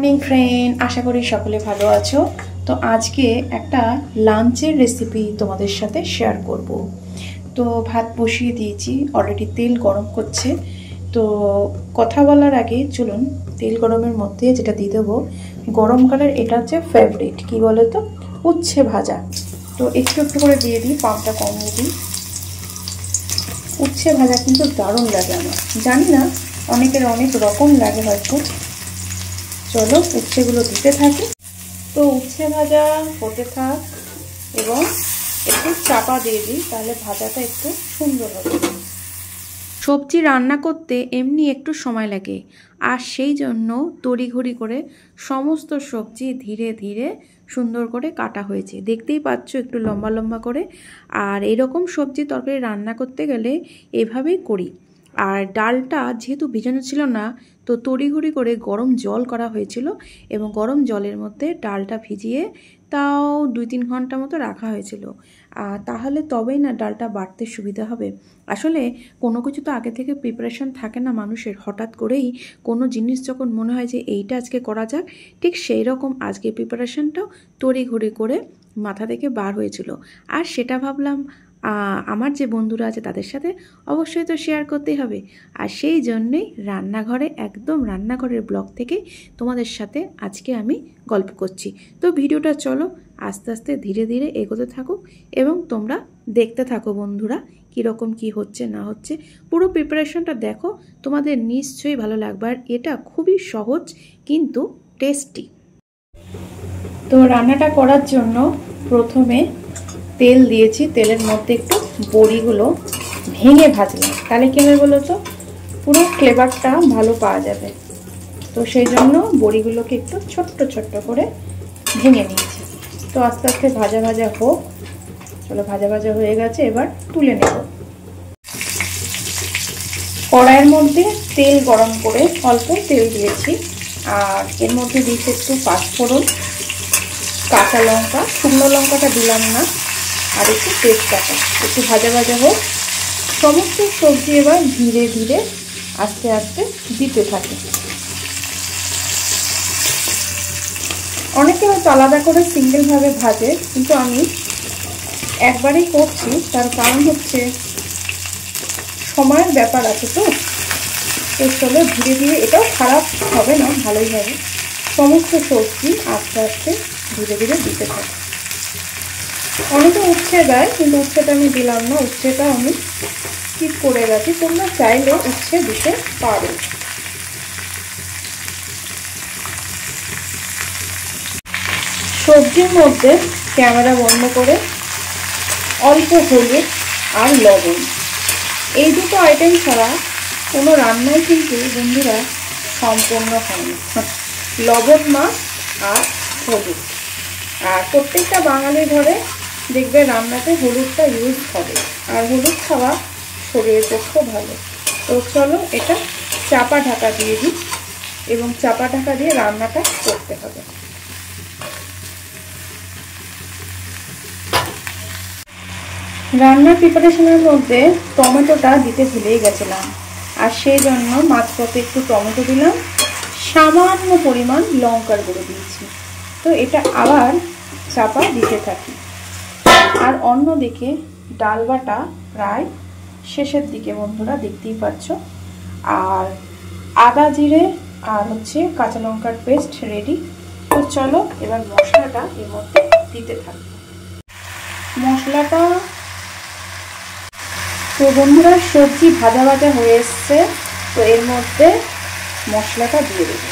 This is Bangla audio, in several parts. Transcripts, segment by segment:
মর্নিং ফ্রেন্ড, আশা করি সকলে ভালো আছো। তো আজকে একটা লাঞ্চের রেসিপি তোমাদের সাথে শেয়ার করব। তো ভাত বসিয়ে দিয়েছি, অলরেডি তেল গরম করছে। তো কথা বলার আগে চলুন তেল গরমের মধ্যে যেটা দিয়ে দেবো গরমকালের, এটা হচ্ছে ফেভারিট, কি বলে তো, উচ্ছে ভাজা। তো একটু একটু করে দিয়ে দিই, পাম্পটা কমিয়ে দিই। উচ্ছে ভাজা কিন্তু দারুণ লাগে আমার, জানি না অনেকের অনেক রকম লাগে হয়তো। চলো উচ্ছেগুলো দিতে থাকি। তো উচ্ছে ভাজা হতে থাক এবং একটু চাপা দিয়ে দিই, তাহলে ভাজাটা একটু সুন্দর হবে। সবজি রান্না করতে এমনি একটু সময় লাগে, আর সেই জন্য তড়িঘড়ি করে সমস্ত সবজি ধীরে ধীরে সুন্দর করে কাটা হয়েছে, দেখতেই পাচ্ছ একটু লম্বা লম্বা করে। আর এরকম সবজি তরকারি রান্না করতে গেলে এভাবেই করি। আর ডালটা যেহেতু ভিজানো ছিল না, তো তড়িঘড়ি করে গরম জল করা হয়েছিল এবং গরম জলের মধ্যে ডালটা ভিজিয়ে তাও 2-3 ঘন্টা মতো রাখা হয়েছিল। তাহলে তবেই না ডালটা বাটতে সুবিধা হবে। আসলে কোনো কিছু তো আগে থেকে প্রিপারেশন থাকে না মানুষের, হঠাৎ করেই কোনো জিনিস যখন মনে হয় যে এইটা আজকে করা যাক, ঠিক সেই রকম আজকে প্রিপারেশনটাও তড়িঘড়ি করে মাথা থেকে বার হয়েছিল। আর সেটা ভাবলাম আমার যে বন্ধুরা আছে তাদের সাথে অবশ্যই তো শেয়ার করতেই হবে। আর সেই জন্যেই রান্নাঘরে, একদম রান্নাঘরের ব্লগ থেকে তোমাদের সাথে আজকে আমি গল্প করছি। তো ভিডিওটা চলো আস্তে আস্তে ধীরে ধীরে এগোতে থাকুক এবং তোমরা দেখতে থাকো বন্ধুরা, কীরকম কি হচ্ছে না হচ্ছে। পুরো প্রিপারেশনটা দেখো, তোমাদের নিশ্চয়ই ভালো লাগবে। আর এটা খুবই সহজ কিন্তু টেস্টি। তো রান্নাটা করার জন্য প্রথমে তেল দিয়েছি, তেলের মধ্যে একটু বড়িগুলো ভেঙে ভাজলাম, তাহলে কী হবে বলো তো, পুরো ফ্লেভারটা ভালো পাওয়া যাবে। তো সেই জন্য বড়িগুলোকে একটু ছোট্ট ছোট্ট করে ভেঙে নিয়েছি। তো আস্তে আস্তে ভাজা ভাজা হোক। চলো ভাজা ভাজা হয়ে গেছে, এবার তুলে নেব। কড়াইয়ের মধ্যে তেল গরম করে অল্প তেল দিয়েছি, আর এর মধ্যে দিয়েছি একটু পাঁচফোড়ন, কাঁচা লঙ্কা, শুকনো লঙ্কাটা দিলাম না, আর একটু তেজপাতা। একটু ভাজা ভাজা হোক। সমস্ত সবজি এবার ধীরে ধীরে আস্তে আস্তে দিতে থাকে। অনেকে হয়তো আলাদা করে সিঙ্গেলভাবে ভাজে, কিন্তু আমি একবারেই করছি। তার কারণ হচ্ছে সময়ের ব্যাপার আছে। তো চলো ধীরে ধীরে, এটাও খারাপ হবে না, ভালোই হবে। সমস্ত সবজি আস্তে আস্তে ধীরে ধীরে দিতে থাকে। অনেকে উচ্ছে দেয়, কিন্তু উচ্ছেটা আমি দিলাম না, উচ্ছেটা আমি স্কিপ করে গেছি। তোমরা চাইলে উচ্ছে দিতে পারো। সবজির মধ্যে ক্যামেরা বন্ধ করে অল্প হলুদ আর লবণ, এই দুটো আইটেম ছাড়া কোনো রান্নাই কিন্তু বন্ধুরা সম্পূর্ণ হয় না। লবণ, মাছ আর হলুদ। আর প্রত্যেকটা বাঙালির ঘরে দেখবে রান্নাতে হলুদটা ইউজ হবে, আর হলুদ খাওয়া শরীরের পক্ষে ভালো। তো চলো এটা চাপা ঢাকা দিয়ে দিই এবং চাপা ঢাকা দিয়ে রান্নাটা করতে হবে। রান্নার প্রিপারেশনের মধ্যে টমেটোটা দিতে ভুলেই গেছিলাম, আর সেই জন্য মাঝপথে একটু টমেটো দিলাম, সামান্য পরিমাণ লঙ্কার গুঁড়ো দিয়েছি। তো এটা আবার চাপা দিতে থাকি। আর অন্যদিকে ডাল বাটা প্রায় শেষের দিকে বন্ধুরা, দেখতেই পাচ্ছ। আর আদা জিরে আর হচ্ছে কাঁচা লঙ্কার পেস্ট রেডি। তো চলো এবার মশলাটা এর মধ্যে দিতে থাকি। মশলাটা, তো বন্ধুরা সবজি ভাজা ভাজা হয়ে এসছে, তো এর মধ্যে মশলাটা দিয়ে দেব।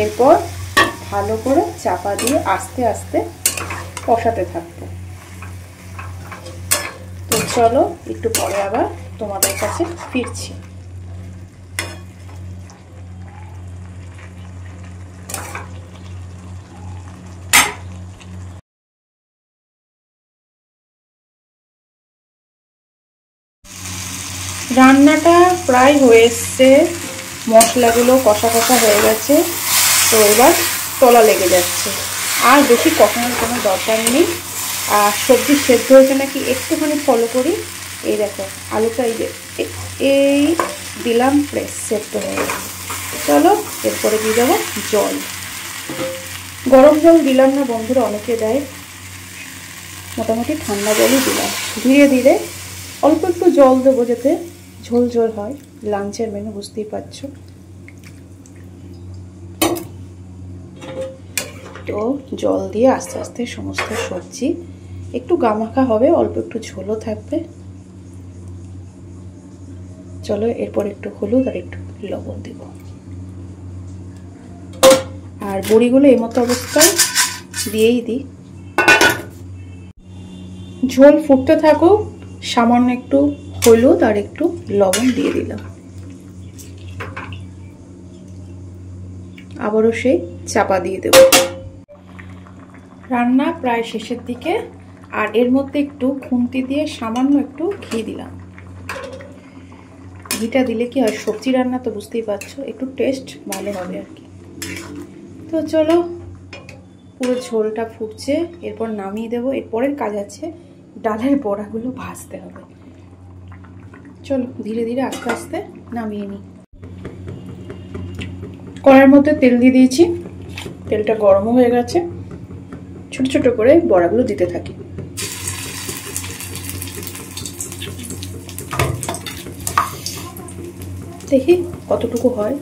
এরপর ভালো করে চাপা দিয়ে আস্তে আস্তে কষাতে থাকবো। তো চলো একটু পরে আবার তোমাদের কাছে ফিরছি। রান্নাটা প্রায় হয়ে এসছে, মশলাগুলো কষা কষা হয়ে গেছে। তো এবার তলা লেগে যাচ্ছে, আর বেশি কষানোর কোনো দরকার নেই। আর সবজি সেদ্ধ হয়েছে নাকি একটুখানি ফলো করি। এই দেখো আলুটা এই দিলাম, প্রেস সেদ্ধ হয়ে গেছে। চলো এরপরে দিয়ে দেবো জল। গরম জল দিলাম না বন্ধুরা, অনেকে দেয়, মোটামুটি ঠান্ডা জলই দিলাম। ধীরে ধীরে অল্প একটু জল দেবো যাতে ঝোল ঝোল হয়, লাঞ্চের মেনু বুঝতেই পারছো। তো জল দিয়ে আস্তে আস্তে সমস্ত সবজি একটু গামাখা হবে, অল্প একটু ঝোলও থাকবে। চলো এরপর একটু হলুদ আর একটু লবণ দেব। আর বড়িগুলো এই মতো অবস্থায় দিয়েই দিই। ঝোল ফুটতে থাকুক, সামান্য একটু হলুদ আর একটু লবণ দিয়ে দিলাম। আবারও সেই চাপা দিয়ে দেব। রান্না প্রায় শেষের দিকে, আর এর মধ্যে একটু খুন্তি দিয়ে সামান্য একটু ঘি দিলাম। ঘিটা দিলে কি হয়, সবজি রান্না তো বুঝতেই পারছো, একটু টেস্ট ভালো হবে আর কি। তো চলো পুরো ঝোলটা ফুটছে, এরপর নামিয়ে দেবো। এরপরের কাজ আছে ডালের বড়াগুলো ভাজতে হবে। চলো ধীরে ধীরে আস্তে আস্তে নামিয়ে নিই। কড়াইয়ের মধ্যে তেল দিয়ে দিয়েছি, তেলটা গরমও হয়ে গেছে। ছোট ছোট করে বড়াগুলো দিতে থাকি। দেখি কতটুকু হয়।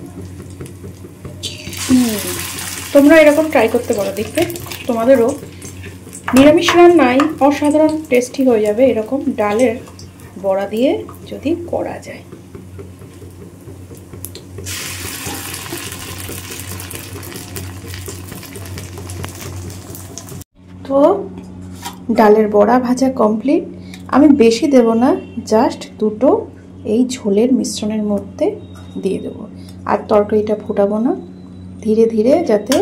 তোমরা এরকম ট্রাই করতে পারো, দেখবে তোমাদেরও নিরামিষ রান্নায় অসাধারণ টেস্টি হয়ে যাবে এরকম ডালের বড়া দিয়ে যদি করা যায়। তো ডালের বড়া ভাজা কমপ্লিট। আমি বেশি দেব না, জাস্ট দুটো এই ঝোলের মিশ্রণের মধ্যে দিয়ে দেব। আর তরকারিটা ফুটাবো না, ধীরে ধীরে যাতে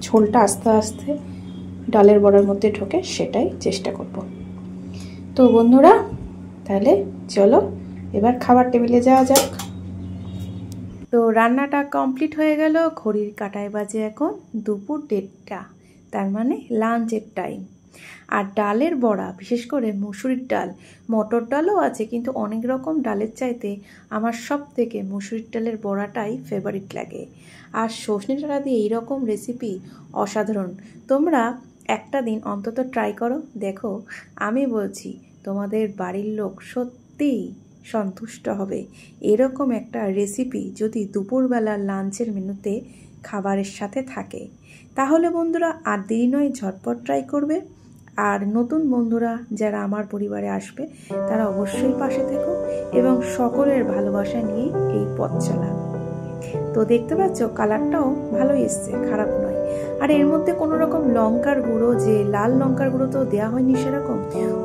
ঝোলটা আস্তে আস্তে ডালের বড়ার মধ্যে ঢোকে সেটাই চেষ্টা করব। তো বন্ধুরা তাহলে চলো এবার খাবার টেবিলে যাওয়া যাক। তো রান্নাটা কমপ্লিট হয়ে গেল। ঘড়ির কাঁটায় বাজে এখন দুপুর 1:30, তার মানে লাঞ্চের টাইম। আর ডালের বড়া, বিশেষ করে মুসুরির ডাল, মটর ডালও আছে, কিন্তু অনেক রকম ডালের চাইতে আমার সব থেকে মুসুরির ডালের বড়াটাই ফেভারিট লাগে। আর সজনে ডাঁটা দিয়ে এইরকম রেসিপি অসাধারণ। তোমরা একটা দিন অন্তত ট্রাই করো, দেখো আমি বলছি তোমাদের বাড়ির লোক সত্যিই সন্তুষ্ট হবে। এরকম একটা রেসিপি যদি দুপুরবেলা লাঞ্চের মেনুতে খাবারের সাথে থাকে, তাহলে বন্ধুরা আর দেরি নয়, ঝটপট ট্রাই করবে। আর নতুন বন্ধুরা যারা আমার পরিবারে আসবে তারা অবশ্যই পাশে থেকো এবং সকলের ভালোবাসা নিয়ে এই পথ চলা। তো দেখতে পাচ্ছ কালারটাও ভালোই এসছে, খারাপ নয়। আর এর মধ্যে কোনো রকম লঙ্কার গুঁড়ো, যে লাল লঙ্কার গুঁড়ো তো দেওয়া হয়নি সেরকম,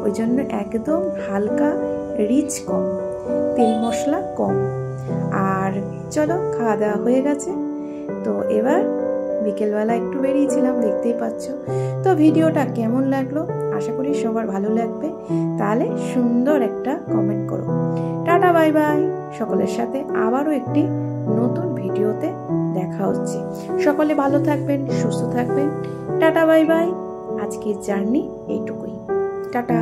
ওই জন্য একদম হালকা রিচ কম, তেল মশলা কম। আর চলো খাওয়া দাওয়া হয়ে গেছে। তো এবার বিকেলবেলা একটু বেরিয়েছিলাম, দেখতেই পাচ্ছ। তো ভিডিওটা কেমন লাগলো, আশা করি সবার ভালো লাগবে। তাহলে সুন্দর একটা কমেন্ট করো। Tata bye bye. সকলের সাথে আবারও একটি নতুন ভিডিওতে দেখা হচ্ছে। সকলে ভালো থাকবেন, সুস্থ থাকবেন। Tata bye bye. আজকের জার্নি এইটুকুই। টাটা।